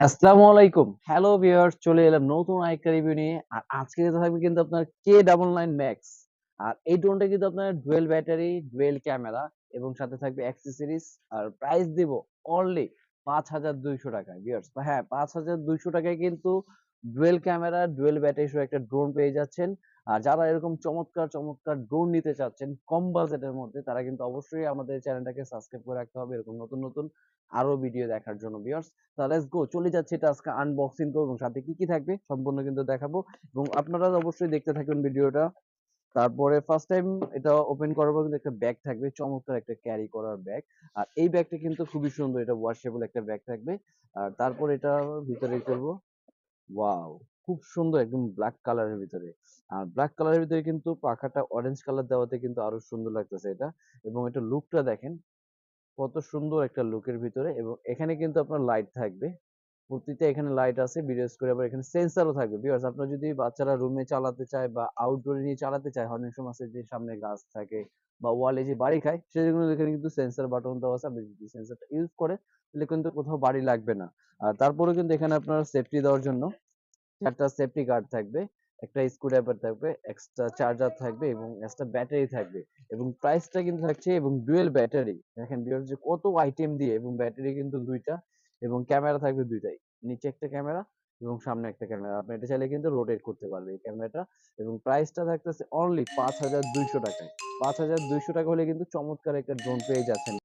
আসসালামু আলাইকুম। Hello viewers, চলে এলাম নতুন আরেকটা রিভিউ নিয়ে। আর আজকে থাকবে কিন্তু আপনার K99 Max। আর এই ড্রোনটা কিন্তু আপনার ডুয়েল ব্যাটারি, ডুয়েল ক্যামেরা এবং সাথে থাকবে অ্যাক্সেসরিজ। আর প্রাইস দিব অনলি ৳৫,২০০ ভিউয়ার্স। হ্যাঁ, ৳৫,২০০ কিন্তু ডুয়েল ক্যামেরা, ডুয়েল ব্যাটারি সহ একটা ড্রোন পেয়ে যাচ্ছেন। আর যারা এরকম চমৎকার, চমৎকার ড্রোন নিতে চাচ্ছেন কম বাজেটের মধ্যে, তারা কিন্তু অবশ্যই আমাদের চ্যানেলটাকে সাবস্ক্রাইব করে রাখতে হবে এরকম নতুন, নতুন আরো ভিডিও দেখার জন্য ভিউয়ার্স। তা লেটস গো, চলে যাচ্ছি এটা আজকে আনবক্সিং করব এবং সাথে কি কি থাকবে সম্পূর্ণ কিন্তু দেখাবো এবং আপনারা অবশ্যই দেখতে থাকবেন ভিডিওটা। তারপরে ফার্স্ট টাইম এটা ওপেন করার পর কিন্তু একটা ব্যাগ থাকবে, চমৎকার একটা ক্যারি করার ব্যাগ। আর এই ব্যাগটা কিন্তু খুবই সুন্দর, এটা ওয়াশেবল একটা ব্যাগ থাকবে। আর তারপর এটা ভিতরে করব, ওয়াও, খুব সুন্দর একদম ব্ল্যাক কালারের ভিতরে। আর ব্ল্যাক কালারের ভিতরে কিন্তু পাখাটা অরেঞ্জ কালার দেওয়াতে কিন্তু আরো সুন্দর লাগতেছে এটা। এবং এটা লুকটা দেখেন কত সুন্দর একটা লুকের ভিতরে। এবং এখানে কিন্তু আপনার লাইট থাকবে, প্রতিটা এখানে লাইট আছে বিরেজ করে, আবার এখানে সেন্সরও থাকবে ভিউয়ার্স। আপনার যদি বাচ্চারা রুমে চালাতে চায় বা আউটডোরে নিয়ে চালাতে চায়, অনেক সময় আছে যে সামনে গাছ থাকে বা ওয়ালে যে বাড়ি খায়, সেগুলো এখানে কিন্তু সেন্সর বাটন দেওয়া আছে। আপনি যদি সেন্সরটা ইউজ করে তাহলে কিন্তু কোথাও বাড়ি লাগবে না। আর তারপরে কিন্তু এখানে আপনার সেফটি দেওয়ার জন্য ৪টা সেফটি গার্ড থাকবে, একটা স্ক্রুড্রাইভার থাকবে, এক্সট্রা চার্জার থাকবে এবং এক্সট্রা ব্যাটারি থাকবে। এবং প্রাইসটা কিন্তু থাকছে, এবং ডুয়েল ব্যাটারি দেখেন ভিউয়ার্স যে কত আইটেম দিয়ে, এবং ব্যাটারি কিন্তু ২টা এবং ক্যামেরা থাকবে ২টাই। নিচে একটা ক্যামেরা এবং সামনে একটা ক্যামেরা। আপনি এটা চাইলে কিন্তু রোটেট করতে পারবে এই ক্যামেরাটা। এবং প্রাইসটা থাকতেছে অনলি ৳৫,২০০ য়। ৳৫,২০০ হলে কিন্তু চমৎকার একটা ড্রোন পেয়ে যাচ্ছেন।